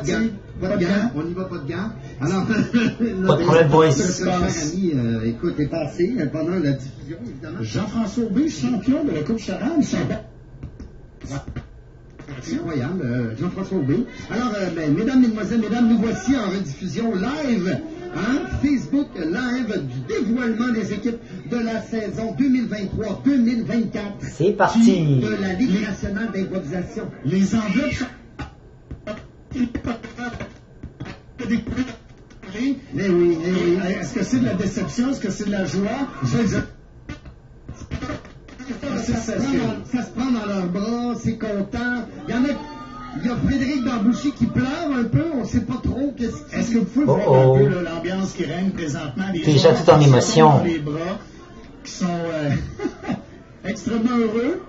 gants. Pas de gants, on n'y va pas de gants. Alors, pas de problème, boys. Cher ami, écoute, est passé pendant la diffusion, évidemment. Jean-François Aubé, champion de la Coupe Charade. Incroyable, Jean-François Aubé. Alors, mesdames, mesdemoiselles, mesdames, nous voici en rediffusion live, Facebook live du dévoilement des équipes de la saison 2023-2024. C'est parti. De la Ligue nationale d'improvisation. Les enveloppes. Mais oui. Est-ce que c'est de la déception? Est-ce que c'est de la joie? Ça se prend dans leurs bras, c'est content. Il y a Frédéric Barbouchi qui pleure un peu, on ne sait pas trop qu'est-ce qu'il... Est-ce que vous pouvez voir un peu l'ambiance qui règne présentement? Déjà tout en émotion. Dans les bras, qui sont extrêmement heureux.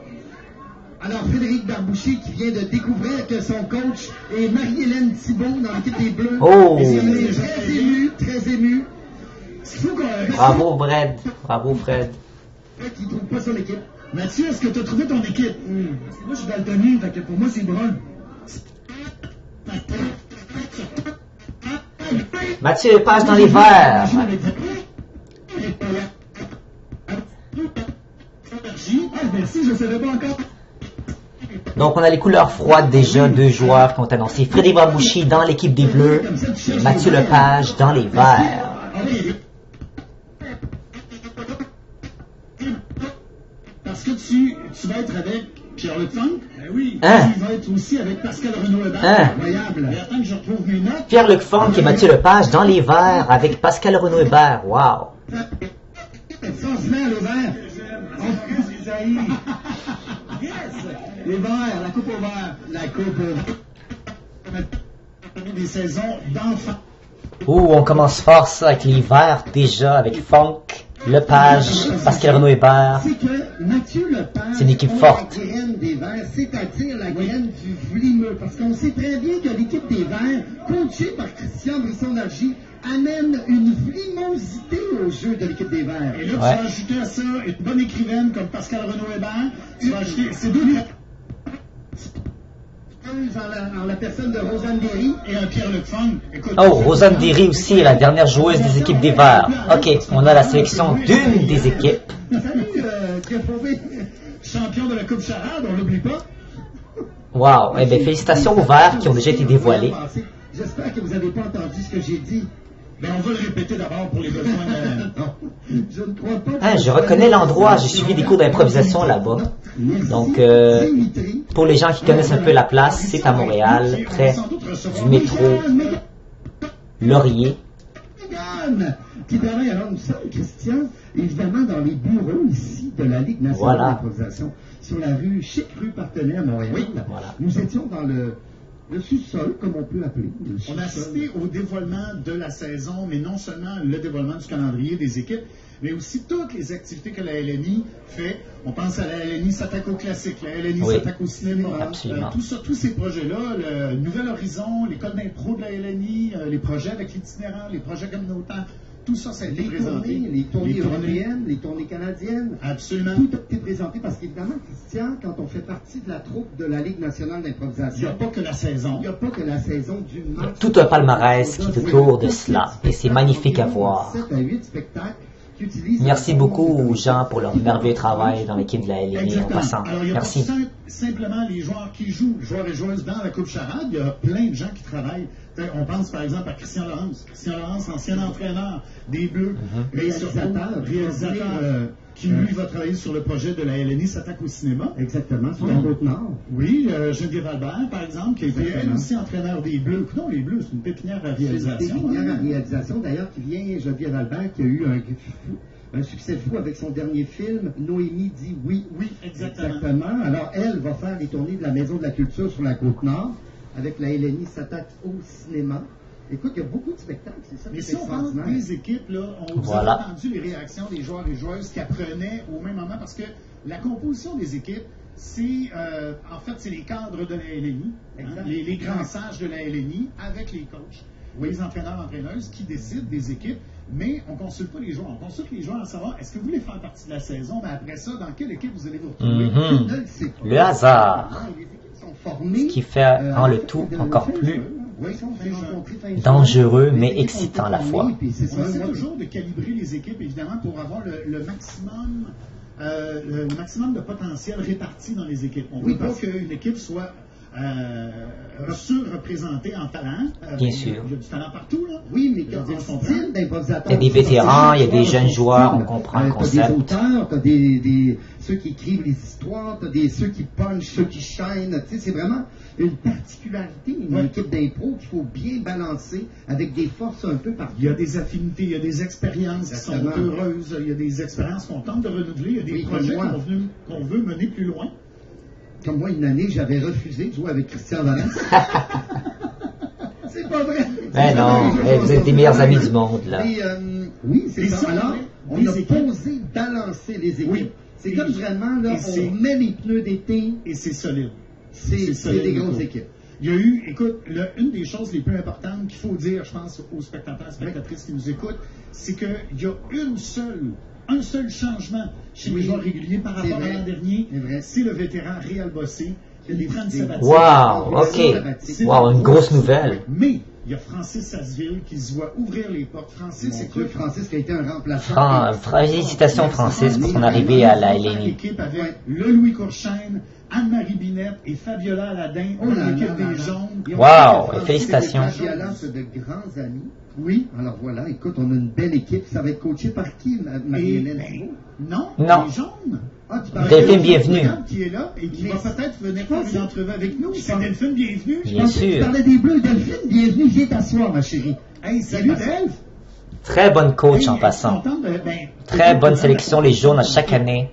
Alors, Frédéric Barbouchi qui vient de découvrir que son coach est Marie-Hélène Thibault dans l'équipe des Bleus. Oh! Il est très ému. Bravo, Fred. Bravo, Fred. Qui ne trouve pas son équipe. Mathieu, est-ce que tu as trouvé ton équipe? Parce que moi, je suis daltonien, fait que pour moi, c'est brun. Mathieu Lepage dans les verts. Merci, je ne savais pas encore. Donc, on a les couleurs froides déjà, deux joueurs qui ont annoncé. Frédéric Barbouchi dans l'équipe des Bleus et Mathieu Lepage dans les verts. Parce que tu vas être avec Pierre-Luc Funk. Ben oui. Hein? Tu vas être aussi avec Pascal Renaud-Hébert. Hein? Incroyable. Et attends que je retrouve mes notes. Pierre-Luc Funk et Mathieu Lepage dans les verts avec Pascal Renaud-Hébert. Wow! Extraordinaire, les verts. Les verts, la coupe au vert. La coupe des saisons d'enfants. Ouh, on commence fort ça avec les verts déjà, avec Funk, Lepage, Pascal Renaud-Hébert. C'est que Mathieu Lepage, c'est une équipe forte. La graine des verts, c'est-à-dire la graine du vlimeux. Parce qu'on sait très bien que l'équipe des verts, coachée par Christian Brisson-Largy, amène une vlimosité au jeu de l'équipe des verts. Et là, tu vas ajouter à ça une bonne écrivaine comme Pascal Renaud-Hébert. Tu vas ajouter ces deux en la personne de Rosanne Derry et un Pierre-Luc Funk. Oh, Rosanne Derry aussi, la dernière joueuse des équipes des Verts. OK, on a la sélection d'une des équipes. Salut, champion de la Coupe Charade, on l'oublie pas. Wow, eh bien, félicitations aux Verts qui ont déjà été dévoilés. J'espère que vous n'avez pas entendu ce que j'ai dit. Ben, on va le répéter d'abord pour les besoins je ne crois pas. Ah, je reconnais l'endroit, j'ai suivi des cours d'improvisation là-bas. Donc, pour les gens qui connaissent un peu la place, c'est à Montréal, près du métro Laurier. Qui travaille, alors nous sommes, Christian, évidemment dans les bureaux ici de la Ligue nationale d'improvisation, sur la rue Chic, rue Partenay à Montréal. Oui, voilà. Nous étions dans le sous-sol, comme on peut appeler. On a assisté au dévoilement de la saison, mais non seulement le dévoilement du calendrier des équipes, mais aussi toutes les activités que la LNI fait. On pense à la LNI s'attaque au classique, la LNI s'attaque au cinéma. Absolument. Tout ça, tous ces projets-là, le Nouvel Horizon, l'école d'impro de la LNI, les projets avec l'itinérant, les projets communautaires, tout ça, ça a été présenté. Les tournées européennes, les tournées canadiennes. Absolument. Tout a été présenté parce qu'évidemment, Christian, quand on fait partie de la troupe de la Ligue nationale d'improvisation, il n'y a pas que la saison. Il n'y a pas que la saison du match. Tout un palmarès qui est autour de cela. Et c'est magnifique à voir. 7 à 8 spectacles. Merci beaucoup aux gens pour leur merveilleux travail dans l'équipe de la LNI en passant. Alors, il y a Merci. pas simplement les joueurs qui jouent, joueurs et joueuses dans la Coupe Charade, il y a plein de gens qui travaillent. On pense par exemple à Christian Laurence. Christian Laurence, ancien entraîneur des Bleus, réalisateur qui lui va travailler sur le projet de la LNI s'attaque au cinéma. Exactement, sur la Côte-Nord. Oui, Geneviève Albert, par exemple, qui a été elle aussi entraîneur des Bleus. Non, les Bleus, c'est une pépinière à réalisation. C'est une pépinière à réalisation, d'ailleurs, qui vient, Geneviève Albert, qui a eu un succès fou avec son dernier film, Noémie dit oui. Oui, exactement. Alors, elle va faire les tournées de la Maison de la Culture sur la Côte-Nord, avec la LNI s'attaque au cinéma. Écoute, il y a beaucoup de spectacles, c'est ça. Mais si on parle des équipes, là, vous avez entendu les réactions des joueurs et joueuses qui apprenaient au même moment, parce que la composition des équipes, c'est, en fait, c'est les cadres de la LNI, les grands sages de la LNI, avec les coachs, les entraîneurs, entraîneuses, qui décident des équipes, mais on ne consulte pas les joueurs. On consulte les joueurs à savoir, est-ce que vous voulez faire partie de la saison, mais après ça, dans quelle équipe vous allez vous retrouver? Le hasard. Les équipes sont formées. Ce qui fait en le tout encore plus dangereux mais excitant à la fois. On essaie toujours de calibrer les équipes, évidemment, pour avoir le maximum de potentiel réparti dans les équipes. On ne veut pas qu'une équipe soit surreprésentée en talent. Bien sûr. Il y a du talent partout, là. Oui, mais quand style d'improvisateur. Il y a des vétérans, il y a des jeunes joueurs, on comprend le concept. T'as des auteurs, t'as ceux qui écrivent les histoires, t'as ceux qui punchent, ceux qui shine. Tu sais, c'est vraiment une particularité, une équipe d'impro qu'il faut bien balancer avec des forces un peu partout. Il y a des affinités, il y a des expériences qui sont heureuses, il y a des expériences qu'on tente de renouveler, il y a des projets qu'on veut mener plus loin. Comme moi, une année, j'avais refusé de jouer avec Christian Valence. C'est pas vrai. Ben non, vous êtes des meilleurs amis du monde, là. Oui, c'est ça. Alors, on a posé balancer les équipes. C'est comme vraiment, là, on met les pneus d'été. Et c'est solide. C'est des grosses équipes. Il y a eu, écoute, une des choses les plus importantes qu'il faut dire, je pense, aux spectateurs et spectatrices qui nous écoutent, c'est qu'il y a un seul changement chez les joueurs réguliers par rapport à l'an dernier, c'est le vétéran Réal Bossé. Il y a des grandes sabbatiques. Wow, ok. Wow, une grosse nouvelle. Mais il y a Francis Sasseville qui se voit ouvrir les portes. Francis, c'est quoi? Francis qui a été un remplaçant. Félicitations Francis pour son arrivée à la LNI. L'équipe avec le Louis Courchaine, Anne-Marie Binette et Fabiola Aladin pour l'équipe des Jaunes. Wow, félicitations. Fabiola, c'est de grands amis. Oui, alors voilà, écoute, on a une belle équipe. Ça va être coaché par qui, Marie-Hélène? Non, les Jaunes. Delphine Bienvenue. Qui est là et qui va peut-être venir faire une entrevue avec nous. C'est Delphine Bienvenue. Bien sûr. Tu parlais des Bleus. Delphine Bienvenue, viens t'asseoir, ma chérie. Hey, salut Delph. Très bonne coach en passant. Très bonne sélection, les jaunes à chaque année.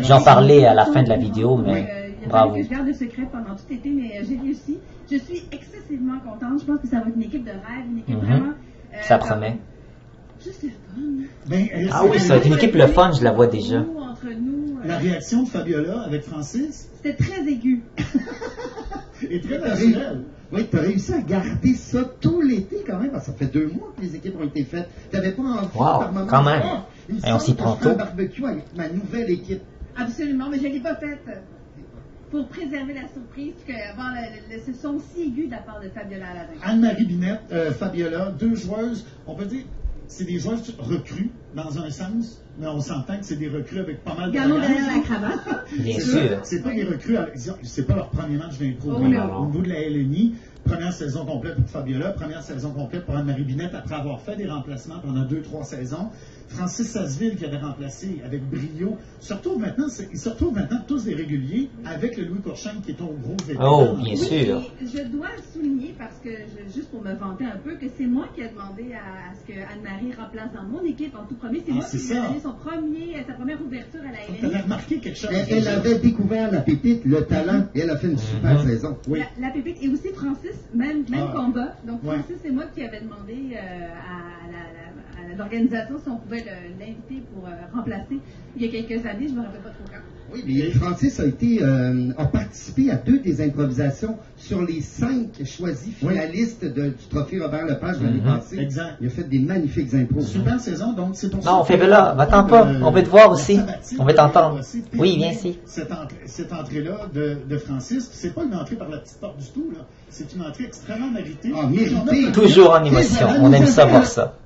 J'en parlais à la fin de la vidéo, mais bravo. Je garde le secret pendant tout l'été, mais j'ai réussi. Je suis excessivement contente. Je pense que ça va être une équipe de rêve, une équipe vraiment... ça promet. Juste le fun. Ah oui, ça va être une équipe le fun, je la vois déjà. Entre nous, la réaction de Fabiola avec Francis? C'était très aigu. Et très naturel. Oui, tu as réussi à garder ça tout l'été quand même, parce que ça fait 2 mois que les équipes ont été faites. Tu n'avais pas envie par moment. Quand même. Et on s'y prend tôt. Un barbecue avec ma nouvelle équipe. Absolument, mais je ne l'ai pas faite. Pour préserver la surprise, avoir ce son si aigu de la part de Fabiola Aladin. Anne-Marie Binette, Fabiola, 2 joueuses, on peut dire, c'est des joueuses recrues dans un sens, mais on s'entend que c'est des recrues avec pas mal de Galon derrière la cravate. Bien sûr. C'est pas des recrues, c'est pas leur premier match d'impro. Au niveau de la LNI, première saison complète pour Fabiola, première saison complète pour Anne-Marie Binette après avoir fait des remplacements pendant 2-3 saisons. Francis Sasseville qui avait remplacé avec brio. Ils se retrouvent maintenant tous des réguliers avec le Louis Courchaine qui est au gros vétéran. Oh, bien sûr. Je dois souligner, parce que juste pour me vanter un peu, que c'est moi qui ai demandé à ce que Anne-Marie remplace dans mon équipe en tout premier. C'est moi qui lui ai donné sa première ouverture à la LNI. Tu avais remarqué quelque chose? Elle avait découvert la pépite, le talent, et elle a fait une super saison. Oui. La pépite, et aussi Francis, même combat. Donc Francis, c'est moi qui avais demandé à l'organisation si on pouvait l'inviter pour remplacer il y a quelques années, je ne me rappelle pas trop quand. Oui, mais Francis a participé à 2 des improvisations sur les 5 choisis finalistes du trophée Robert Lepage l'année passée. Exact. Il a fait des magnifiques impros. Super saison, donc c'est pour ça. Non, Fabiola, va-t'en pas, on veut te voir aussi. On veut t'entendre. Oui, viens ici. Cette entrée-là de Francis, c'est pas une entrée par la petite porte du tout, là. C'est une entrée extrêmement méritée. Ah, méritée. Toujours en émotion, on aime savoir ça.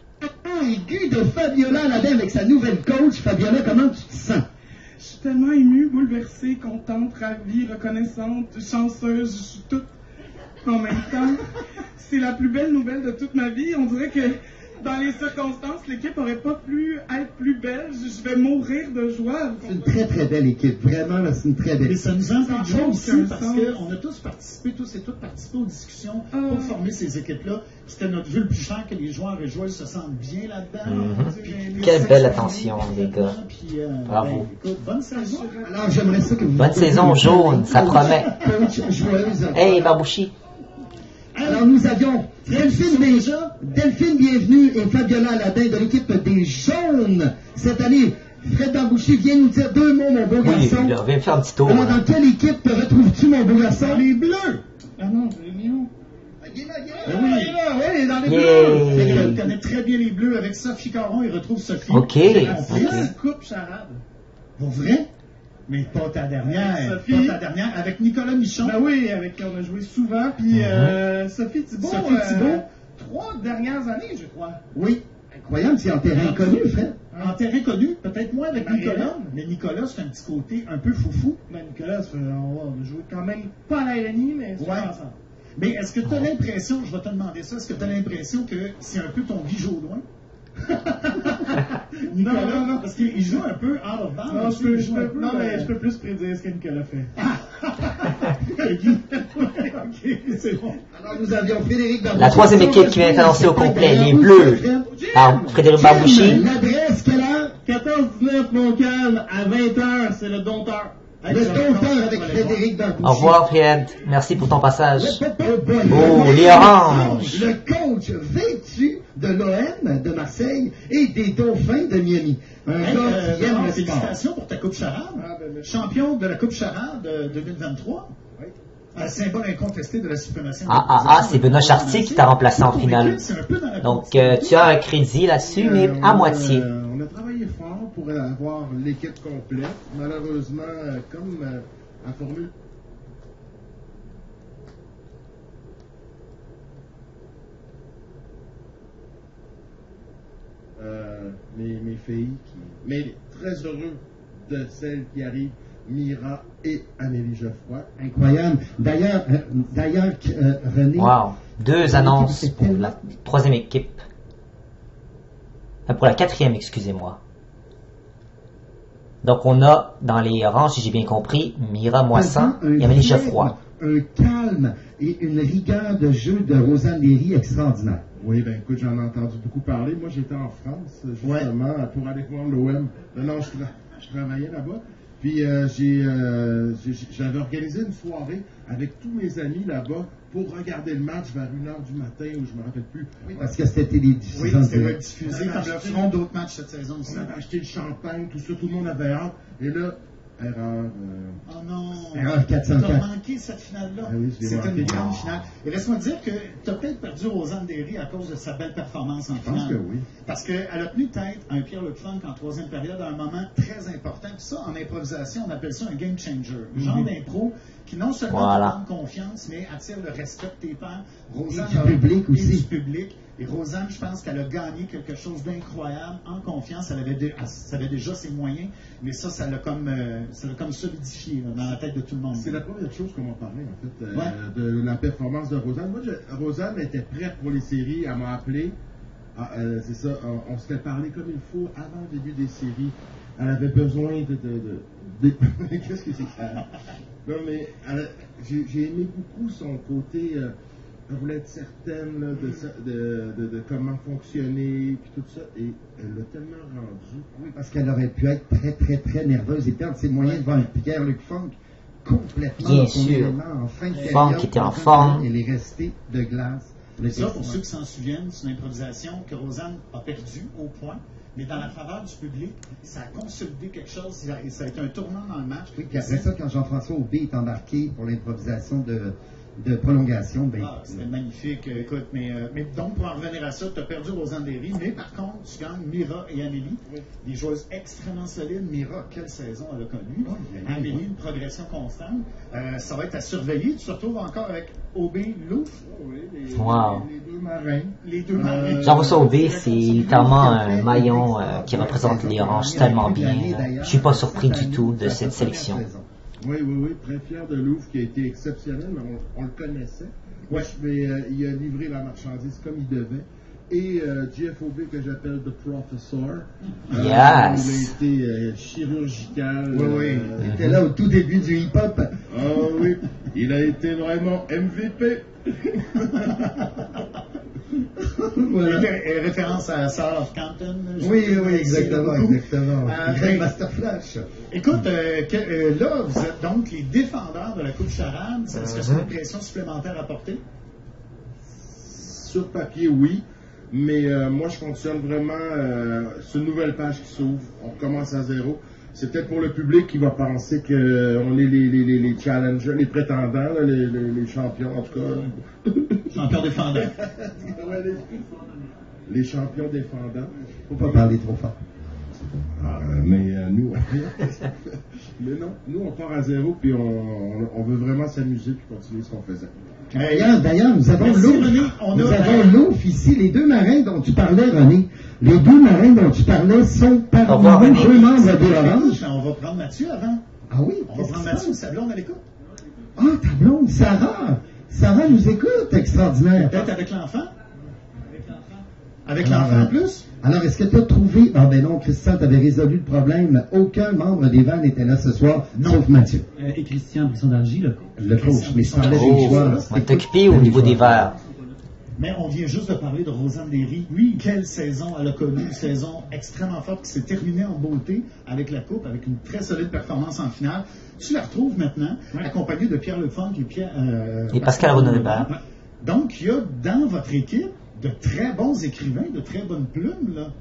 Aigu de Fabiola Aladin avec sa nouvelle coach. Fabiola, comment tu te sens? Je suis tellement émue, bouleversée, contente, ravie, reconnaissante, chanceuse, je suis toute en même temps. C'est la plus belle nouvelle de toute ma vie. On dirait que dans les circonstances, l'équipe n'aurait pas pu être plus belle. Je vais mourir de joie. C'est une très très belle équipe. Vraiment, là, c'est une très belle équipe. Et ça nous en fait joie aussi parce qu'on a tous et toutes participé aux discussions pour former ces équipes-là. C'était notre vue le plus cher que les joueurs et joueuses se sentent bien là-dedans. Quelle belle attention, les gars. Bravo. Écoute, bonne saison. Alors, j'aimerais ça que vous... Bonne saison jaune, ça promet. Coach, joueuse. Hey, Babouchi. Alors, nous avions Delphine Bienvenue et Fabiola Aladin de l'équipe des Jaunes. Cette année, Fred Barbouchi vient nous dire 2 mots, mon beau garçon. Oui, viens faire un petit tour. Alors, dans quelle équipe te retrouves-tu, mon beau garçon? Les Bleus! Ah non, les Lions. Il est là, oui, dans les Bleus. Il connaît très bien les Bleus. Avec Sophie Caron, il retrouve Sophie. OK. C'est la coupe charade. Pour vrai? Mais pas ta dernière. Sophie. Pas ta dernière. Avec Nicolas Michon. Ben oui, avec qui on a joué souvent. Puis Sophie Thibault. 3 dernières années, je crois. Oui. Incroyable, c'est en terrain connu, Fred. En terrain connu, peut-être moins avec Nicolas. Mais Nicolas, c'est un petit côté un peu foufou. Ben Nicolas, on a joué quand même pas à la LNI, mais souvent ensemble. Mais est-ce que tu as l'impression, je vais te demander ça, est-ce que tu as l'impression que c'est un peu ton Guy Jodoin? Nicolas, non, parce qu'il joue un peu out of bounds. Non, mais je peux plus prédire ce que Nicolas fait. Ok, c'est bon. Alors, nous avions Frédéric Barbouchi. La troisième équipe qui vient d'être annoncée au complet, les Bleus, par Frédéric Barbouchi. L'adresse, quelle heure? 14-19 Montcalm, à 20h, c'est le dompteur. Le dompteur avec Frédéric Barbouchi. Au revoir, Fred. Merci pour ton passage. Oh, les oranges. Le coach vêtu de l'OM de Marseille et des Dauphins de Miami. Un gars qui aime le sport. Félicitations pour ta Coupe Charade. Champion de la Coupe Charade 2023. Symbole incontesté de la suprématie. C'est Benoît Chartier qui t'a remplacé en finale. Donc, tu as un crédit là-dessus, mais à moitié. On a travaillé fort pour avoir l'équipe complète. Malheureusement, comme la formule... mes filles, mais très heureux de celles qui arrivent, Mira et Amélie Geoffroy. Incroyable. D'ailleurs, René... Wow. 2 annonces pour la troisième équipe. Pour la quatrième, excusez-moi. Donc, on a dans les oranges, si j'ai bien compris, Mira Moissan et Amélie Geoffroy. Un calme et une rigueur de jeu de Rosanne Léry extraordinaire. Oui, ben écoute, j'en ai entendu beaucoup parler. Moi, j'étais en France, justement, pour aller voir l'OM. Non, je travaillais là-bas. Puis j'avais organisé une soirée avec tous mes amis là-bas pour regarder le match vers 1h du matin, ou je me rappelle plus. Oui, parce que c'était télédiffusé. Oui, c'était diffusé comme le feront d'autres matchs cette saison. On avait acheté le champagne, tout ça, tout le monde avait hâte. Et là, erreur. Oh non! Erreur 404. Tu as manqué cette finale-là. Ah oui, c'était une grande finale. Et laisse-moi dire que tu as peut-être perdu Rosanne Derry à cause de sa belle performance en finale. Je pense que oui. Parce qu'elle a tenu tête à un Pierre-Luc Funk en troisième période à un moment très important. Puis ça, en improvisation, on appelle ça un game changer. Un genre d'impro qui non seulement te donne confiance, mais attire le respect de tes pairs. Rosanne du public aussi. Du public. Et Rosanne, je pense qu'elle a gagné quelque chose d'incroyable en confiance. Elle savait déjà ses moyens, mais ça l'a comme solidifié là, dans la tête de tout le monde. C'est la première chose qu'on m'a parlé, en fait, de la performance de Rosanne. Moi, Rosanne était prête pour les séries. Elle m'a appelé. C'est ça, on s'était parlé comme il faut avant le début des séries. Elle avait besoin de... Qu'est-ce que c'est ça? Non, mais j'ai aimé beaucoup son côté... elle voulait être certaine là, de comment fonctionner, puis tout ça, et elle l'a tellement rendu. Oui, parce qu'elle aurait pu être très, très, très nerveuse et perdre ses moyens devant un Pierre-Luc Funk complètement bien dans son sûr. élément en fin de Funk était en forme. Elle est restée de glace. Ça, pour ceux qui s'en souviennent, c'est une improvisation que Rosanne a perdue au point. Mais dans la faveur du public, ça a consolidé quelque chose, ça a été un tournant dans le match. Oui, puis après ça, quand Jean-François Aubé est embarqué pour l'improvisation de prolongation, c'était magnifique. Écoute, mais donc, pour en revenir à ça, tu as perdu Rosanne Derry, mais par contre, tu gagnes Mira et Amélie, des joueuses extrêmement solides. Mira, quelle saison elle a connue. Amélie, une progression constante. Ça va être à surveiller. Tu te retrouves encore avec Aubé, Louf. Les deux marins. Jean-François Aubé, c'est littéralement un maillon qui représente les oranges tellement bien. Je suis pas surpris du tout de cette sélection. Oui, très fier de Louvre qui a été exceptionnel, mais on le connaissait. Mais il a livré la marchandise comme il devait. Et Jeff Aubé, que j'appelle The Professor, il a été chirurgical. Il était là au tout début du hip-hop. Oui, il a été vraiment MVP. Voilà. Référence à Salt of Compton. Oui, exactement. Master Flash. Écoute, là, vous êtes donc les défendeurs de la Coupe Charade. Est-ce que c'est une pression supplémentaire à porter? Sur papier, oui. Mais moi, je fonctionne vraiment sur une nouvelle page qui s'ouvre. On recommence à zéro. C'est peut-être pour le public qui va penser qu'on est les challengers, les prétendants, là, les champions, en tout cas. Champions défendants. Les champions défendants. Faut pas parler trop fort. Mais nous, mais non, nous on part à zéro puis on veut vraiment s'amuser puis continuer ce qu'on faisait. D'ailleurs, nous avons l'ouf ici, les deux marins dont tu parlais, René. Les deux marins dont tu parlais sont parmi nous, deux membres de Orange. On va prendre Mathieu avant. Ah oui? On va prendre Mathieu, sa blonde à l'écoute. Ah, ta blonde, Sarah! Sarah nous écoute, extraordinaire. Peut-être avec l'enfant? Avec l'enfant en plus? Alors, est-ce que tu as trouvé... Ah ben non, Christian, tu avais résolu le problème. Aucun membre des Vannes n'était là ce soir, sauf Mathieu. Et Christian Brisson-Dargy, le coach. Mais je parlais des joueurs. On est occupé au niveau des verres. Mais on vient juste de parler de Rosanne Derry. Oui, quelle saison elle a connue, une saison extrêmement forte qui s'est terminée en beauté avec la Coupe, avec une très solide performance en finale. Tu la retrouves maintenant, accompagnée de Pierre Lefond et Pascal Renaud-Hébert. Donc, il y a dans votre équipe de très bons écrivains, de très bonnes plumes, là.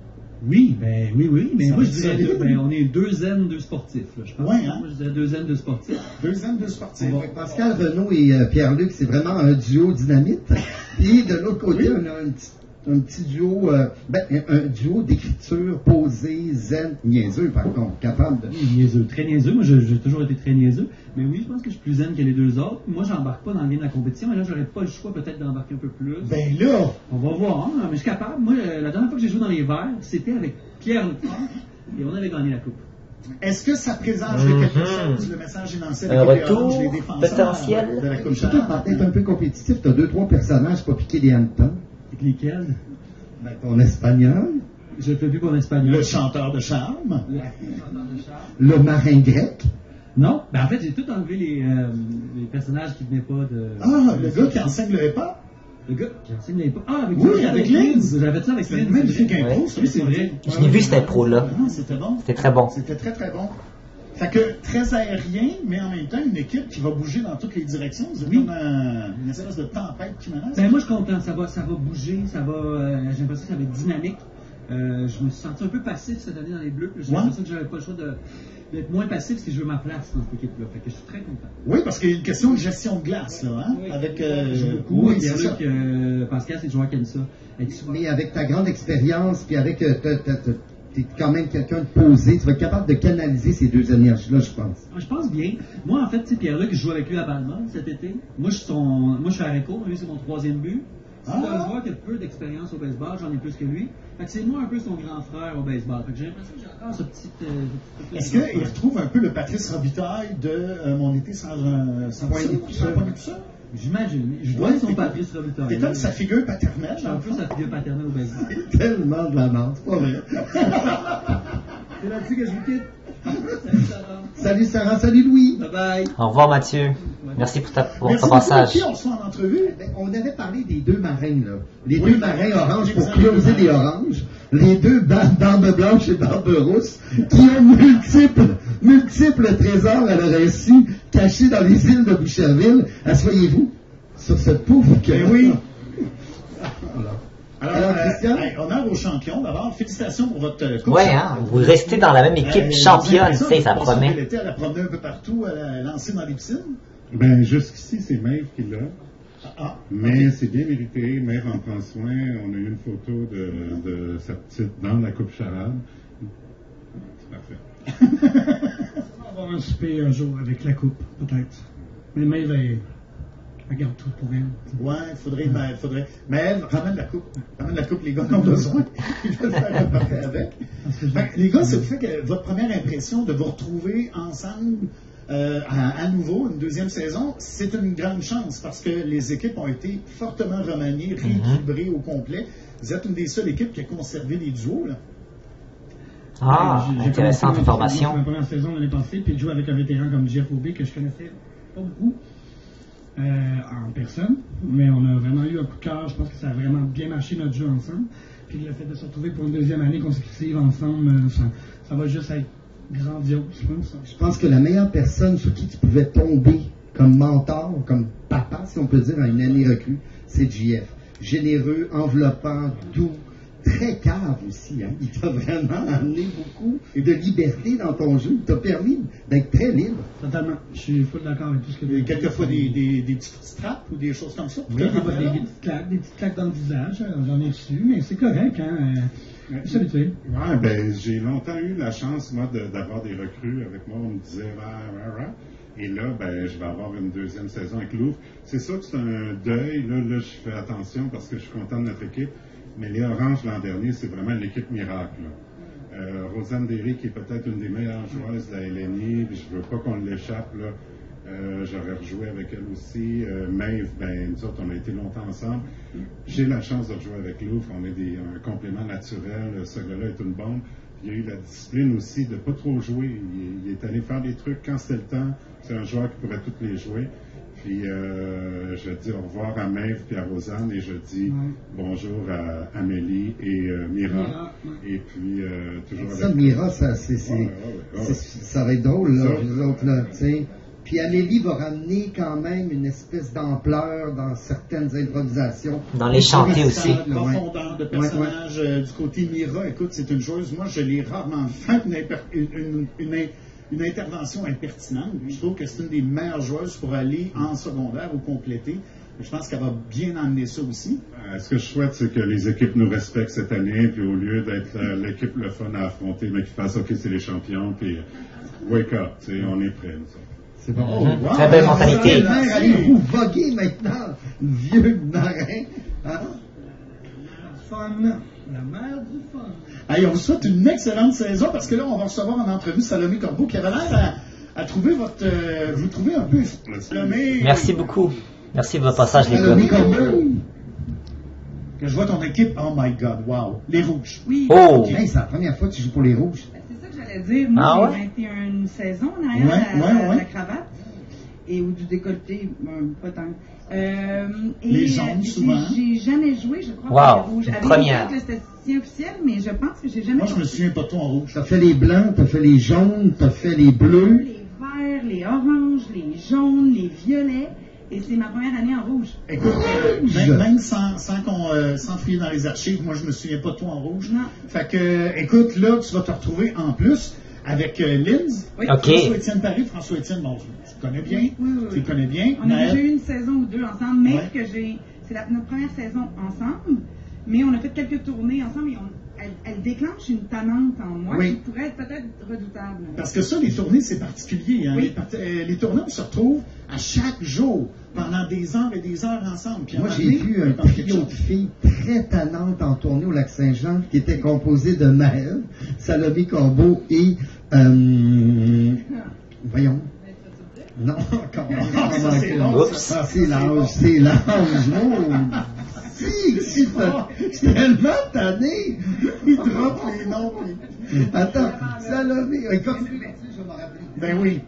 Oui, mais moi je dirais, on est 2 N, 2 sportifs, là, je pense. Ouais, hein? Moi je dirais 2 N, 2 sportifs. 2 N, 2 sportifs. Pascal Renaud et Pierre-Luc, c'est vraiment un duo dynamite. Puis de l'autre côté, on a un petit duo, un duo d'écriture posée, zen, niaiseux par contre, capable de... Niaiseux, très niaiseux. Moi, j'ai toujours été très niaiseux. Mais oui, je pense que je suis plus zen que les deux autres. Moi, j'embarque pas dans le game de la compétition, mais là, j'aurais pas le choix peut-être d'embarquer un peu plus. Ben là! On va voir, hein, mais je suis capable. Moi, la dernière fois que j'ai joué dans les Verts, c'était avec Pierre Lefond et on avait gagné la Coupe. Est-ce que ça présage quelque chose, le message énoncé un retour potentiel? De la Coupe Surtout pour être un peu compétitif, tu as 2-3 personnages pas piquer des hannetons. Lesquels? Ben, ton espagnol. Je fais plus mon espagnol. Le chanteur de charme. Le marin grec. Non, ben en fait, j'ai tout enlevé les personnages qui venaient pas de... Ah, le gars qui enseigne le hip-hop? Le gars qui enseigne le hip-hop? Ah, avec Linz. J'avais fait ça avec Linz. Magnifique impro, oui, c'est vrai. Je l'ai vu cette impro-là. C'était bon. C'était très bon. C'était très, très bon. Fait que très aérien, mais en même temps, une équipe qui va bouger dans toutes les directions. Vous avez une espèce de tempête qui menace. Ben moi, je suis content. Ça va bouger, ça va... j'ai l'impression que ça va être dynamique. Je me suis senti un peu passif cette année dans les Bleus. J'ai l'impression que j'avais pas le choix d'être moins passif si je veux ma place dans cette équipe-là. Fait que je suis très content. Oui, parce qu'il y a une question de gestion de glace, là, hein? Oui. Avec beaucoup. Oui, c'est sûr que Pascal, c'est le joueur qui aime ça. Mais avec ta grande expérience, puis avec t'es quand même quelqu'un de posé, tu vas être capable de canaliser ces deux énergies-là, je pense. Je pense bien. Moi, en fait, c'est Pierre-Luc, je joue avec lui à Balma cet été. Moi, je suis à Réco, lui, c'est mon 3e but. C'est un joueur qui a peu d'expérience au baseball, j'en ai plus que lui. Fait que c'est moi un peu son grand frère au baseball. Fait que j'ai l'impression que j'ai encore ce petit... Est-ce qu'il retrouve un peu le Patrice Robitaille de Mon été sans point de couture? J'imagine. Je dois être son Patrice Robitaille. T'es comme sa figure paternelle. Je suis un peu sa figure paternelle au baseball. C'est tellement de la merde, c'est pas vrai. C'est là-dessus que je vous quitte. Salut Sarah, salut Louis. Bye bye. Au revoir Mathieu. Merci pour ton passage. Merci beaucoup. On se en entrevue. On avait parlé des deux marins, là. Les deux marins oranges pour closer les oranges. Les deux Barbe Blanche et Barbe Rousse qui ont multiples trésors à leur insu cachés dans les îles de Boucherville. Asseyez-vous sur ce pouf que... oui. Alors, Christian? Honneur aux champions. D'abord, félicitations pour votre coupe. Ouais, hein, vous restez dans la même équipe championne, tu sais, ça promet. Elle était à la promener un peu partout, à la lancer dans les piscines. Ben, jusqu'ici, c'est Maeve qui l'a. Mais c'est bien mérité. Maeve en prend soin. On a eu une photo de sa petite dans la coupe charade. C'est parfait. On va avoir un souper un jour avec la coupe, peut-être. Mais Maeve, elle garde tout pour elle. Ouais, il faudrait. Mais elle, ramène la coupe. Ramène la coupe, les gars qui ont besoin. Ils veulent faire un party avec. Les gars, c'est le fait que votre première impression de vous retrouver ensemble à nouveau, une deuxième saison, c'est une grande chance parce que les équipes ont été fortement remaniées, rééquilibrées au complet. Vous êtes une des seules équipes qui a conservé les duos, là. Ah, intéressante information. C'est ma première saison l'année passée, puis de jouer avec un vétéran comme Jeff Aubé que je connaissais pas beaucoup en personne, mais on a vraiment eu un coup de cœur. Je pense que ça a vraiment bien marché notre jeu ensemble. Puis le fait de se retrouver pour une deuxième année consécutive ensemble, ça va juste être grandiose, je pense. Je pense que la meilleure personne sur qui tu pouvais tomber comme mentor, comme papa, si on peut dire, à une année recrue, c'est JF. Généreux, enveloppant, doux, très cave aussi. Hein? Il t'a vraiment amené beaucoup de liberté dans ton jeu. Il t'a permis d'être très libre. Totalement. Je suis full d'accord avec tout ce que tu dis. Quelquefois des petites straps ou des choses comme ça. Oui, des petites claques dans le visage. J'en ai reçu, mais c'est correct. Hein? Je suis habitué. Ouais, ben, j'ai longtemps eu la chance, moi, d'avoir des recrues avec moi. On me disait, et là, ben, je vais avoir une deuxième saison avec Louvre. C'est sûr que c'est un deuil. Là, je fais attention parce que je suis content de notre équipe. Mais les Oranges l'an dernier, c'est vraiment l'équipe miracle. Rosanne Derry, qui est peut-être une des meilleures joueuses de la LNI, je veux pas qu'on l'échappe. J'aurais rejoué avec elle aussi. Maeve, ben, nous autres, on a été longtemps ensemble. J'ai la chance de rejouer avec Louvre. On est un complément naturel. Ce gars-là est une bombe. Il a eu la discipline aussi de pas trop jouer. Il est allé faire des trucs quand c'était le temps. C'est un joueur qui pourrait toutes les jouer. Puis je dis au revoir à Maeve puis à Rosanne et je dis bonjour à Amélie et Mira. Et puis toujours ça, avec Mira, ça va être drôle, là, les autres, là, tu sais. Puis Amélie va ramener quand même une espèce d'ampleur dans certaines improvisations. Dans les chantiers aussi. Profondeur de personnage du côté Mira. Écoute, c'est une joueuse, moi je l'ai rarement fait une intervention impertinente. Je trouve que c'est une des meilleures joueuses pour aller en secondaire ou compléter. Je pense qu'elle va bien emmener ça aussi. Ce que je souhaite, c'est que les équipes nous respectent cette année, puis au lieu d'être l'équipe le fun à affronter, mais qu'ils fassent OK, c'est les champions, puis wake up, on est prêts, nous autres. C'est bon. Très belle mentalité. Allez-vous voguer maintenant, vieux marin? Hein? Fun. La mère du fun. Allez, on vous souhaite une excellente saison parce que là, on va recevoir en entrevue Salomé Corbeau qui avait l'air à trouver vous trouvez un peu Salomé. Merci beaucoup. Merci de votre passage, les gars. Salomé Corbeau. Que je vois ton équipe, oh my God, wow. Les Rouges. Oui. Oh! Hey, c'est la première fois que tu joues pour les Rouges. C'est ça que j'allais dire. Moi, j'ai 21 saisons en arrière la cravate. Et ou du décolleté, pas tant. Les jaunes, souvent. J'ai jamais joué, je crois, pour les rouges. Avec première. le statisticien officiel, mais je pense que j'ai jamais. Moi, je me souviens pas de toi en rouge. T'as fait les blancs, t'as fait les jaunes, t'as fait les bleus. Les verts, les oranges, les jaunes, les violets. Et c'est ma première année en rouge. Écoute, même sans fouiller dans les archives, moi, je me souviens pas de toi en rouge. Non. Fait que, écoute, là, tu vas te retrouver en plus avec Linz. Oui. Okay. François-Étienne Paris. François-Étienne, bon, tu le connais bien. Oui. Tu le connais bien. On a déjà eu une saison ou deux ensemble, mais c'est notre première saison ensemble. Mais on a fait quelques tournées ensemble et elle déclenche une tannante en moi qui pourrait être peut-être redoutable. Parce que ça, les tournées, c'est particulier. Hein? Oui. Les tournées, on se retrouve à chaque jour pendant des heures et des heures ensemble. Puis moi, j'ai vu un trio de filles très tannantes en tournée au Lac-Saint-Jean qui était composé de Maëlle, Salomé Corbeau et... voyons. Non, c'est l'âge. C'est tellement tanné. Il drop les noms. Attends, Salomé. Écoute, je vais m'en rappeler. Ben oui.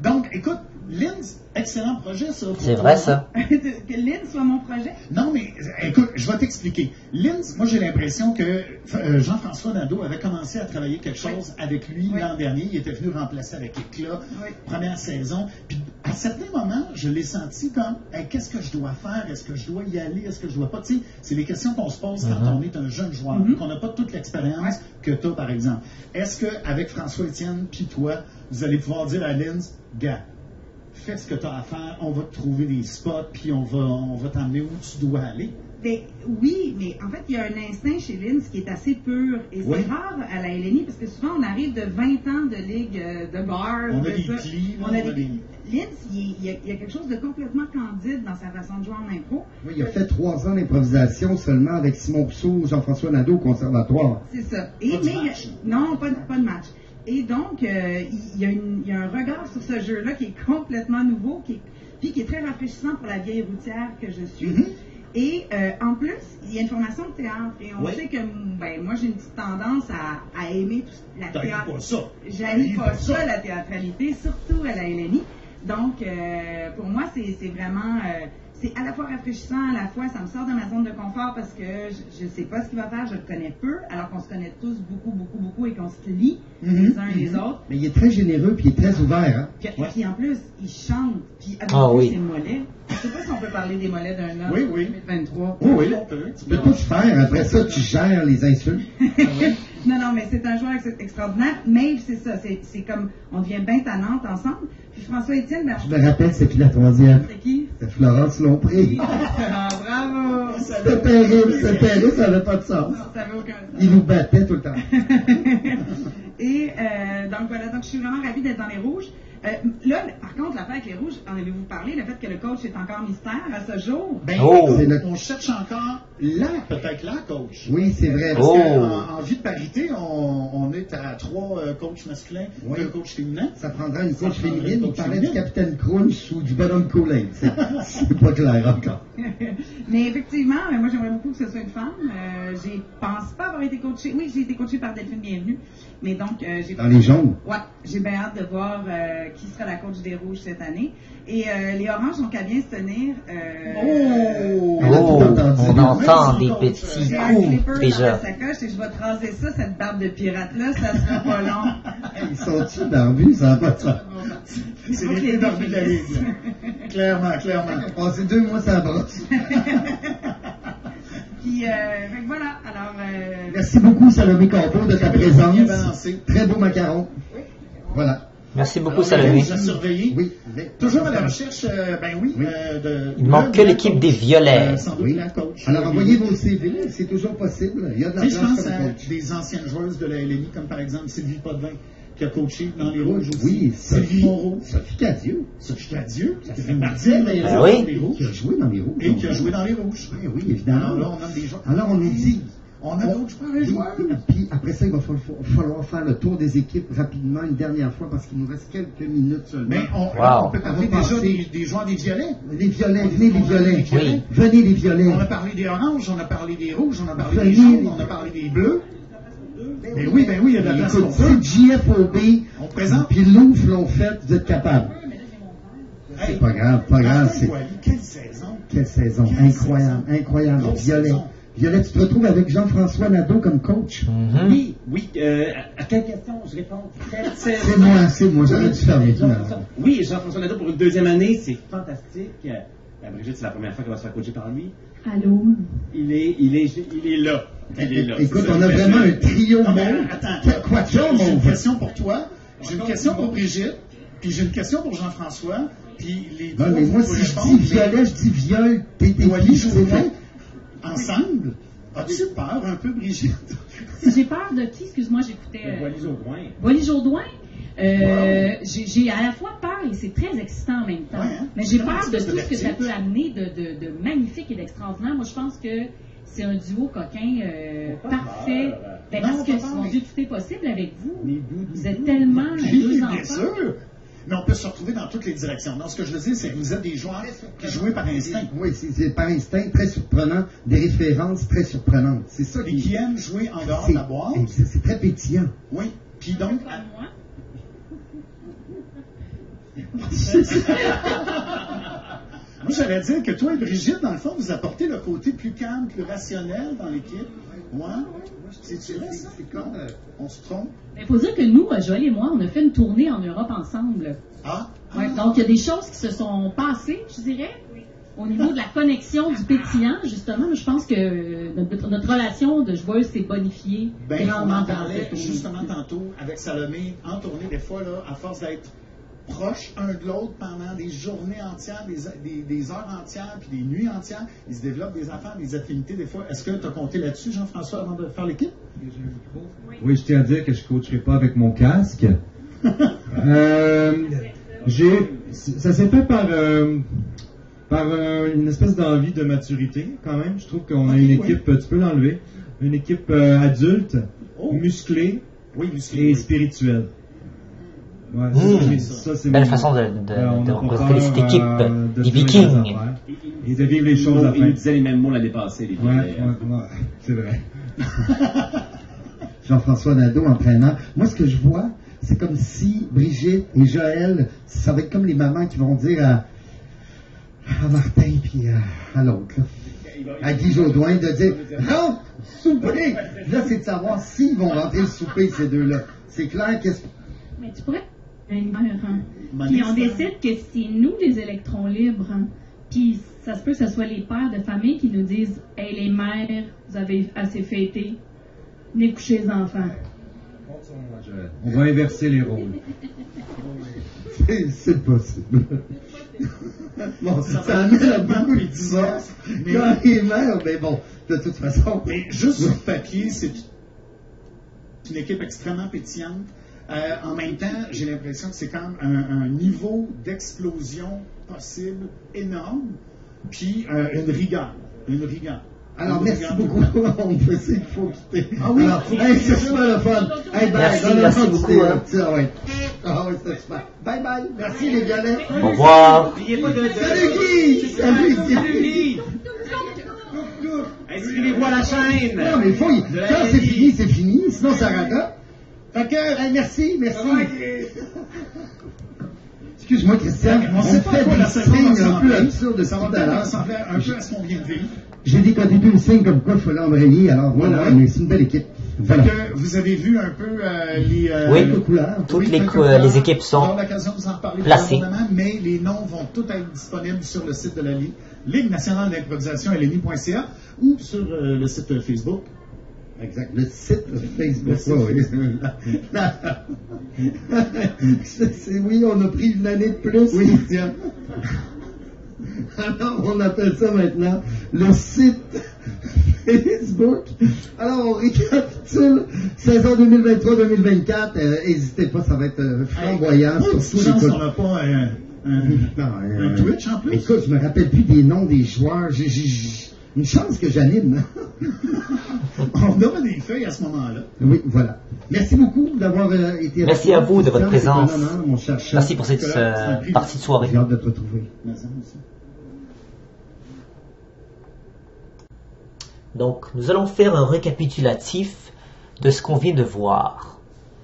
Donc, écoute, Linz, excellent projet, ça. C'est vrai, ça. Que Linz soit mon projet? Non, mais écoute, je vais t'expliquer. Linz, moi, j'ai l'impression que Jean-François Nadeau avait commencé à travailler quelque chose avec lui l'an dernier. Il était venu remplacer avec Éclat, première saison. Puis, à certains moments, je l'ai senti comme, hey, qu'est-ce que je dois faire? Est-ce que je dois y aller? Est-ce que je dois pas? Tu sais, c'est les questions qu'on se pose quand on est un jeune joueur, qu'on n'a pas toute l'expérience que tu as, par exemple. Est-ce qu'avec François-Étienne, puis toi, vous allez pouvoir dire à Linz, gars, fais ce que tu as à faire, on va te trouver des spots, puis on va t'emmener où tu dois aller? Ben, oui, mais en fait, il y a un instinct chez Linz qui est assez pur. Et c'est rare à la LNI, parce que souvent, on arrive de 20 ans de ligue de bar. On a des plis. Linz, il y a quelque chose de complètement candide dans sa façon de jouer en impro. Oui, il a fait 3 ans d'improvisation seulement avec Simon Rousseau, Jean-François Nadeau au conservatoire. C'est ça. Non, pas de match. Et donc, il y a un regard sur ce jeu-là qui est complètement nouveau, puis qui est très rafraîchissant pour la vieille routière que je suis. Et en plus, il y a une formation de théâtre. Et on sait que moi, j'ai une petite tendance à aimer la théâtralité. J'aime pas ça, la théâtralité, surtout à la LNI. Donc, pour moi, c'est vraiment... c'est à la fois rafraîchissant, à la fois ça me sort de ma zone de confort parce que je ne sais pas ce qu'il va faire, je le connais peu, alors qu'on se connaît tous beaucoup et qu'on se lit les uns et les autres. Mais il est très généreux puis il est très ouvert. Hein? Puis en plus, il chante, puis avec ses mollets. Je sais pas si on peut parler des mollets d'un homme en 2023. Oui. Tu peux tout faire. Après ça, tu gères les insultes. Non, mais c'est un joueur extraordinaire. Maeve, c'est ça. C'est comme, on devient bien tannante ensemble. Puis François-Étienne, je me rappelle, c'est plus la troisième. C'est qui? C'est Florence Lompré. Bravo! C'était terrible, ça n'avait pas de sens. Non, ça n'avait aucun sens. Il nous battait tout le temps. Et donc voilà, donc je suis vraiment ravie d'être dans les Rouges. Là, par contre, l'affaire avec les Rouges, en avez-vous parlé, le fait que le coach est encore mystère à ce jour? On cherche encore peut-être la coach. Oui, c'est vrai. Parce qu'en vie de parité, on est à 3 coachs masculins, 2 coachs féminins. Ça prendra une coach féminine. Il parlait du Capitaine Crunch ou du bonhomme Kool-Aid. C'est pas clair encore. Mais effectivement, moi j'aimerais beaucoup que ce soit une femme. Je pense pas avoir été coachée. Oui, j'ai été coachée par Delphine Bienvenue. Mais donc, j'ai dans les jaunes? Ouais, j'ai bien hâte de voir qui sera la coach des Rouges cette année. Et les Oranges n'ont qu'à bien se tenir. On entend des petits coups déjà. Dans la sacoche et je vais te raser ça, cette barbe de pirate-là, ça sera pas long. Ils sont-ils barbus? Ça n'a pas de sens. C'est les plus barbus de la Ligue. Clairement. On a passé 2 mois sur la brosse. Puis, voilà, alors... Merci beaucoup, Salomé Corbeau, de ta présence. Très beau macaron. Voilà. Merci beaucoup, Salomé. Oui. Toujours à la recherche, il manque que l'équipe des Violets. La coach. Alors, envoyez vos CV, c'est toujours possible. Il y a de la place je pense comme à coach. des anciennes joueuses de la LNI, comme par exemple Sylvie Potvin, qui a coaché dans les Rouges aussi. Oui, Sylvie Moreau. Sophie Cadieux. Ça fait partie des Rouges. Qui a joué dans les Rouges. Et qui a joué dans les Rouges. Oui, évidemment. Alors là, on a des joueurs. Alors, on nous dit... On a d'autres joueurs. Puis après ça, il va falloir faire le tour des équipes rapidement une dernière fois parce qu'il nous reste quelques minutes seulement. Mais on peut parler déjà des joueurs des Violets. Les Violets, venez les Violets. Oui. Venez les Violets. On a parlé des Oranges, on a parlé des Rouges, on a parlé des Jaunes, on a parlé des Bleus. Ben oui, il y a de la place pour ça. Si JFOB, on présente. Puis Louvre l'ont fait, vous êtes capables. C'est pas grave. Quelle saison. Incroyable. Violet, tu te retrouves avec Jean-François Nadeau comme coach? Oui. À quelle question je réponds? C'est moi. J'aurais dû faire les deux. Oui, Jean-François Nadeau pour une 2e année, c'est fantastique. Brigitte, c'est la première fois qu'elle va se faire coacher par lui. Allô? Il est là. Écoute, on a vraiment un trio. Attends, j'ai une question pour toi. J'ai une question pour Brigitte. Puis j'ai une question pour Jean-François. Puis les deux. Non, mais moi, si je dis Violet, je dis Viol. T'es ensemble. As-tu peur un peu, Brigitte? J'ai peur de qui? Excuse-moi, j'écoutais... Boilly Jourdouin. J'ai à la fois peur et c'est très excitant en même temps. Mais j'ai peur de tout ce que ça peut amener de magnifique et d'extraordinaire. Moi, je pense que c'est un duo coquin parfait. Parce que, mon Dieu, tout est possible avec vous. Vous êtes tellement... Bien sûr! Mais on peut se retrouver dans toutes les directions. Non, ce que je veux dire, c'est que vous êtes des joueurs qui jouent par instinct. Oui, c'est par instinct, très surprenant, des références très surprenantes. C'est ça qui aiment jouer en dehors de la boîte. C'est très pétillant. Oui. Puis donc... Moi, j'allais dire que toi et Brigitte, dans le fond, vous apportez le côté plus calme, plus rationnel dans l'équipe. C'est vrai, ça? C'est comme on se trompe. Il faut dire que nous, Joël et moi, on a fait une tournée en Europe ensemble. Donc, il y a des choses qui se sont passées, je dirais, au niveau de la connexion du pétillant, justement. Je pense que notre relation de joueuse s'est bonifiée. On en parlait justement tantôt avec Salomé, en tournée, des fois, là, à force d'être proches un de l'autre pendant des journées entières, des heures entières, puis des nuits entières. Ils se développent des affaires, des affinités des fois. Est-ce que tu as compté là-dessus, Jean-François, avant de faire l'équipe? Oui, je tiens à dire que je ne coacherai pas avec mon casque. Ça s'est fait par une espèce d'envie de maturité, quand même. Je trouve qu'on a une équipe, tu peux l'enlever, une équipe adulte, musclée et spirituelle. Belle façon de représenter cette équipe des Vikings. Et de vivre les choses à fin. Ils disaient les mêmes mots l'année passée, les c'est vrai. Jean-François Nadeau, entraîneur. Moi, ce que je vois, c'est comme si Brigitte et Joël, ça va être comme les mamans qui vont dire à Martin puis à l'autre, à Guy Jodoin, de dire « Non, souper! » Là, c'est de savoir s'ils vont rentrer le souper, ces deux-là. C'est clair que... Mais tu pourrais... Puis on décide que c'est nous les électrons libres. Puis ça se peut que ce soit les pères de famille qui nous disent « Hey, les mères, vous avez assez fêté, venez coucher les enfants. » On va inverser les rôles. C'est possible. Bon, ça amène à beaucoup de sens quand les mères, mais bon, de toute façon. Mais juste sur papier, c'est une équipe extrêmement pétillante. En même temps, j'ai l'impression que c'est quand même un niveau d'explosion possible énorme, puis une rigueur. Alors, merci beaucoup. On peut essayer qu'il faut quitter. Ah oui, alors, c'est super le fun. Merci beaucoup. Ah oui, c'est super. Bye bye. Merci les galets. Au revoir. Salut Guy. Salut Guy. Inscrivez-vous à la chaîne. Non, mais il faut. Quand c'est fini, sinon ça rate. Fait que, merci. Excuse-moi, Christian, on fait des signes un peu absurdes. Ça va peut-être ressembler un peu à ce qu'on vient de vivre. J'ai dit quand tu une signe comme quoi il faut l'embrayer, alors voilà, mais c'est une belle équipe. Voilà. Vous avez vu un peu les couleurs. Toutes les équipes sont placées. Mais les noms vont tous être disponibles sur le site de la Ligue nationale d'improvisation, LNI.ca, ou sur le site Facebook. Exact. Le site Facebook. Oui, on a pris une année de plus. Oui, tiens. Alors, on appelle ça maintenant le site Facebook. Alors, on récapitule saison 2023-2024. N'hésitez pas, ça va être flamboyant. Surtout les on n'a pas un Twitch en plus. Écoute, je me rappelle plus des noms des joueurs. J'ai une chance que j'anime. On a des feuilles à ce moment-là. Oui, voilà. Merci beaucoup d'avoir été. Merci à vous de votre présence. Mon cher chef. Merci pour cette partie de soirée. J'ai hâte de te retrouver. Donc, nous allons faire un récapitulatif de ce qu'on vient de voir.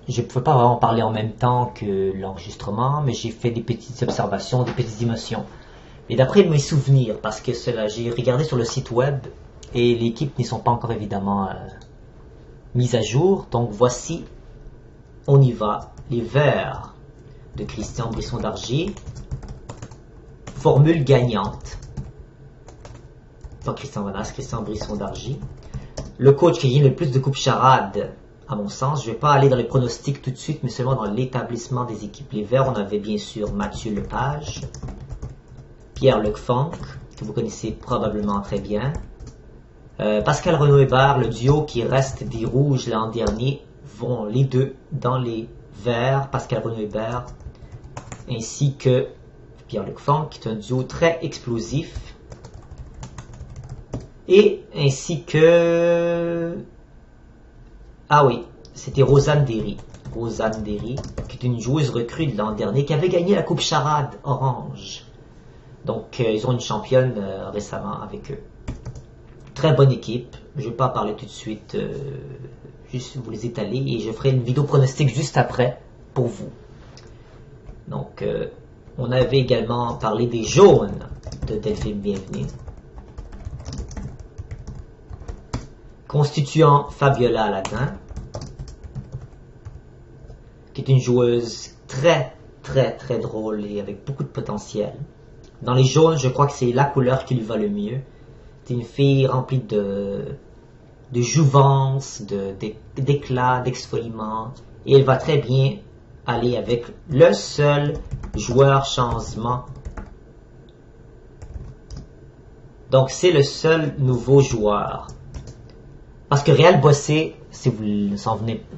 Je ne pouvais pas vraiment parler en même temps que l'enregistrement, mais j'ai fait des petites observations, des petites émotions. Et d'après mes souvenirs, parce que j'ai regardé sur le site web et les équipes n'y sont pas encore évidemment mises à jour. Donc voici, on y va. Les Verts de Christian Brisson-Dargy. Formule gagnante. Pas Christian Vanas, Christian Brisson-Dargy. Le coach qui gagne le plus de coupes charades, à mon sens. Je ne vais pas aller dans les pronostics tout de suite, mais seulement dans l'établissement des équipes. Les Verts, on avait bien sûr Mathieu Lepage, Pierre-Luc Funk, que vous connaissez probablement très bien. Pascal Renaud-Hébert, le duo qui reste des Rouges l'an dernier, vont les deux dans les Verts. Pascal Renaud-Hébert ainsi que Pierre-Luc Funk, qui est un duo très explosif. Et ainsi que... Ah oui, c'était Rosanne Derry. Rosanne Derry, qui est une joueuse recrue de l'an dernier, qui avait gagné la Coupe Charade Orange. Donc, ils ont une championne récemment avec eux. Très bonne équipe. Je ne vais pas parler tout de suite, juste vous les étaler. Et je ferai une vidéo pronostic juste après pour vous. Donc, on avait également parlé des jaunes de Delphine Bienvenue. Constituant Fabiola Aladin, qui est une joueuse très drôle et avec beaucoup de potentiel. Dans les jaunes, je crois que c'est la couleur qui lui va le mieux. C'est une fille remplie de jouvence, d'éclat, d'exfoliement. Et elle va très bien aller avec le seul joueur changement. Donc c'est le seul nouveau joueur. Parce que Réal Bossé, si vous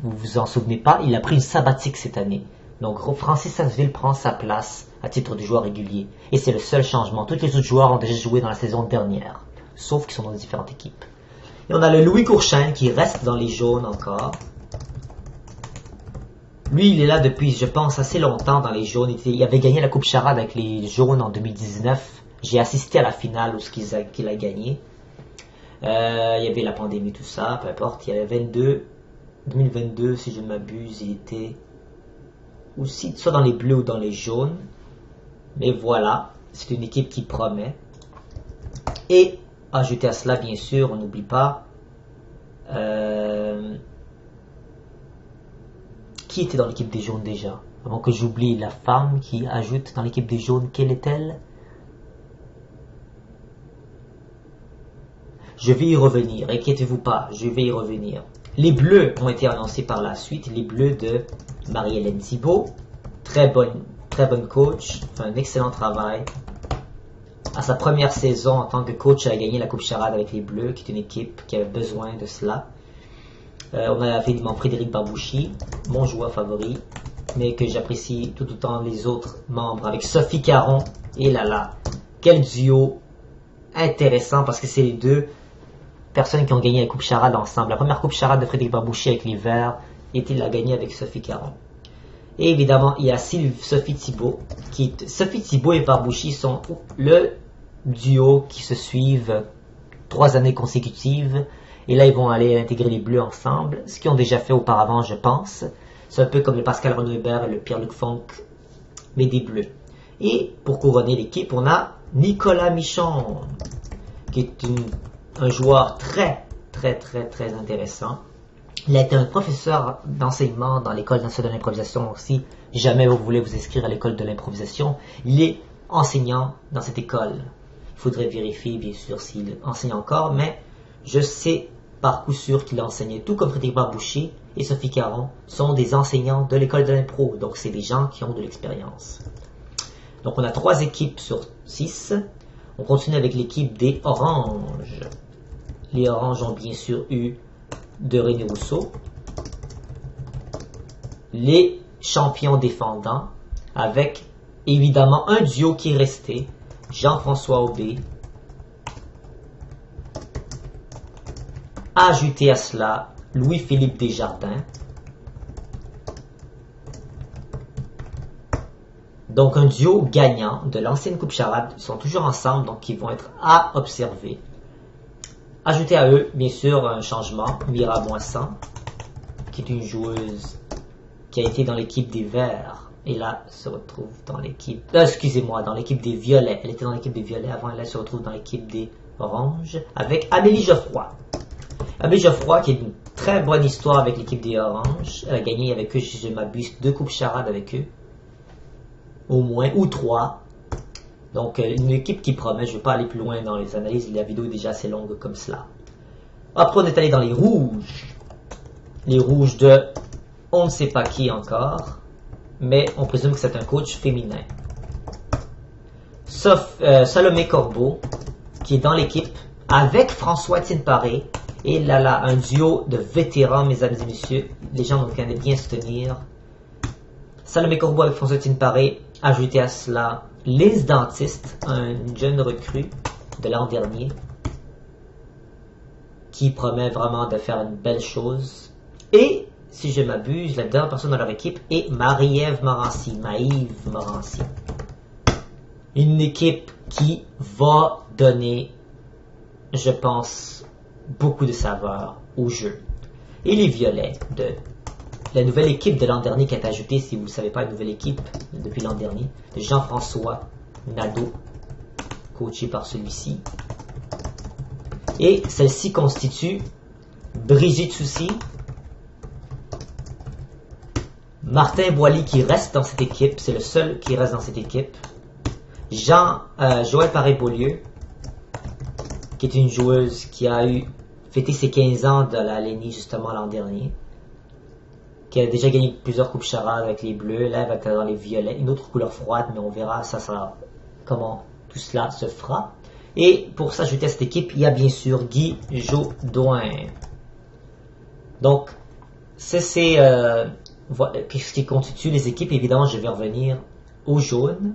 vous en souvenez pas, il a pris une sabbatique cette année. Donc Francis Sasseville prend sa place à titre de joueur régulier. Et c'est le seul changement. Tous les autres joueurs ont déjà joué dans la saison dernière. Sauf qu'ils sont dans différentes équipes. Et on a le Louis Courchain qui reste dans les jaunes encore. Lui, il est là depuis, je pense, assez longtemps dans les jaunes. Il avait gagné la Coupe Charade avec les jaunes en 2019. J'ai assisté à la finale où qu'il a gagné. Il y avait la pandémie, tout ça, peu importe. Il y avait 2022, si je ne m'abuse, il était aussi soit dans les bleus ou dans les jaunes. Mais voilà, c'est une équipe qui promet. Et, ajouté à cela, bien sûr, on n'oublie pas qui était dans l'équipe des jaunes déjà. Avant que j'oublie la femme qui ajoute dans l'équipe des jaunes, quelle est-elle? Je vais y revenir, inquiétez-vous pas, je vais y revenir. Les Bleus ont été annoncés par la suite, les Bleus de Marie-Hélène Thibault, très bonne coach, fait un excellent travail. À sa première saison en tant que coach, elle a gagné la Coupe Charade avec les Bleus, qui est une équipe qui avait besoin de cela. On a évidemment Frédéric Barbouchi, mon joueur favori, mais que j'apprécie tout autant les autres membres, avec Sophie Caron, et là, quel duo intéressant, parce que c'est les deux personnes qui ont gagné la Coupe Charade ensemble. La première Coupe Charade de Frédéric Barbouchi avec les Verts, et il l'a gagné avec Sophie Caron. Et évidemment, il y a Sophie Thibault. Sophie Thibault et Barbouchi sont le duo qui se suivent 3 années consécutives. Et là, ils vont aller intégrer les Bleus ensemble, ce qu'ils ont déjà fait auparavant, je pense. C'est un peu comme le Pascal Renaud-Hébert et le Pierre-Luc Funk, mais des Bleus. Et pour couronner l'équipe, on a Nicolas Michon, qui est un joueur très intéressant. Il a été un professeur d'enseignement dans l'École nationale d'improvisation aussi. Si jamais vous voulez vous inscrire à l'École de l'improvisation, il est enseignant dans cette école. Il faudrait vérifier, bien sûr, s'il enseigne encore, mais je sais par coup sûr qu'il a enseigné, tout comme Frédéric Barbouchi et Sophie Caron sont des enseignants de l'École de l'impro. Donc, c'est des gens qui ont de l'expérience. Donc, on a 3 équipes sur 6. On continue avec l'équipe des Oranges. Les Oranges ont bien sûr eu de René Rousseau, les champions défendants, avec évidemment un duo qui est resté, Jean-François Aubé. Ajouté à cela, Louis-Philippe Desjardins. Donc un duo gagnant de l'ancienne Coupe Charade. Ils sont toujours ensemble, donc ils vont être à observer. Ajouté à eux, bien sûr, un changement, Mira Moissan, qui est une joueuse qui a été dans l'équipe des Verts, et là se retrouve dans l'équipe, dans l'équipe des Violets. Elle était dans l'équipe des Violets avant, et là se retrouve dans l'équipe des Oranges, avec Amélie Geoffroy. Amélie Geoffroy, qui a une très bonne histoire avec l'équipe des Oranges. Elle a gagné avec eux, si je m'abuse, 2 coupes charades avec eux, au moins, ou 3. Donc, une équipe qui promet. Je ne vais pas aller plus loin dans les analyses. La vidéo est déjà assez longue comme cela. Après, on est allé dans les rouges. Les rouges de on ne sait pas qui encore. Mais on présume que c'est un coach féminin. Sauf Salomé Corbeau, qui est dans l'équipe avec François-Étienne Paré. Et là, un duo de vétérans, mesdames et messieurs. Les gens vont bien se tenir. Salomé Corbeau avec François-Étienne Paré. Ajouté à cela, Lise Dentiste, une jeune recrue de l'an dernier, qui promet vraiment de faire une belle chose. Et, si je m'abuse, la dernière personne dans leur équipe est Marie-Ève Morancy, Maïve Morancy. Une équipe qui va donner, je pense, beaucoup de saveur au jeu. Et les Violets de la nouvelle équipe de l'an dernier qui a été ajoutée, si vous ne le savez pas, une nouvelle équipe depuis l'an dernier, de Jean-François Nadeau, coaché par celui-ci. Et celle-ci constitue Brigitte Soucy, Martin Boily qui reste dans cette équipe, c'est le seul qui reste dans cette équipe, Joël Paré-Beaulieu, qui est une joueuse qui a fêté ses 15 ans de la LENI justement l'an dernier, qui a déjà gagné plusieurs coupes charades avec les Bleus. Là, elle va être dans les Violets, une autre couleur froide, mais on verra comment tout cela se fera. Et pour s'ajouter à cette équipe, il y a bien sûr Guy Jodoin. Donc, c'est ce qui constitue les équipes. Évidemment, je vais revenir au jaune.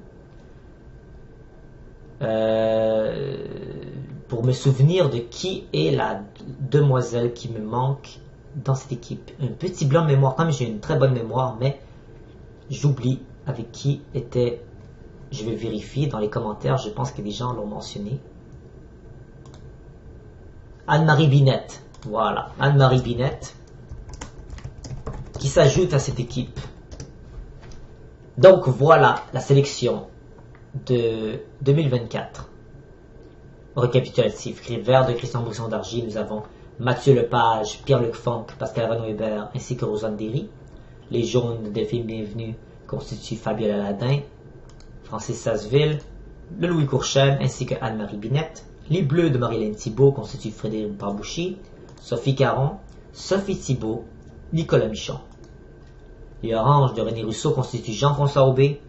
Pour me souvenir de qui est la demoiselle qui me manque dans cette équipe. Un petit blanc de mémoire, quand même j'ai une très bonne mémoire, mais j'oublie avec qui était. Je vais vérifier dans les commentaires, je pense que des gens l'ont mentionné. Anne-Marie Binette, voilà, Anne-Marie Binette, qui s'ajoute à cette équipe. Donc voilà la sélection de 2024. Récapitulatif, vert de Christian Brisson d'Argy, nous avons Mathieu Lepage, Pierre-Luc Funk, Pascal Renaud-Hébert, ainsi que Rosanne Derry. Les jaunes de Delphine Bienvenue constituent Fabiola Ladin, Francis Sasseville, le Louis Courchel, ainsi que Anne-Marie Binette. Les Bleus de Marilyn Thibault constituent Frédéric Barbouchi, Sophie Caron, Sophie Thibault, Nicolas Michon. Les Oranges de René Rousseau constituent Jean-François Aubé,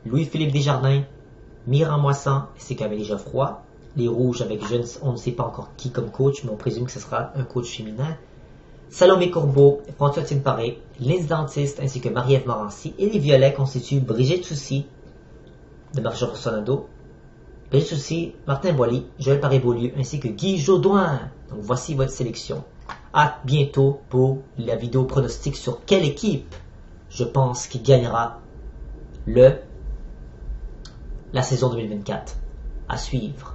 Louis-Philippe Desjardins, Myriam Moissan ainsi qu'Amélie Geoffroy. Les Rouges avec on ne sait pas encore qui comme coach, mais on présume que ce sera un coach féminin. Salomé Courbeau, François Paré, Lindsay Dentiste ainsi que Marie-Ève Morancy. Et les Violets constituent Brigitte Soucy de Marie-Georges Sonado, Brigitte Soucy, Martin Boily, Joël Paré-Beaulieu ainsi que Guy Jodoin. Donc voici votre sélection. À bientôt pour la vidéo pronostic sur quelle équipe je pense qui gagnera la saison 2024. À suivre.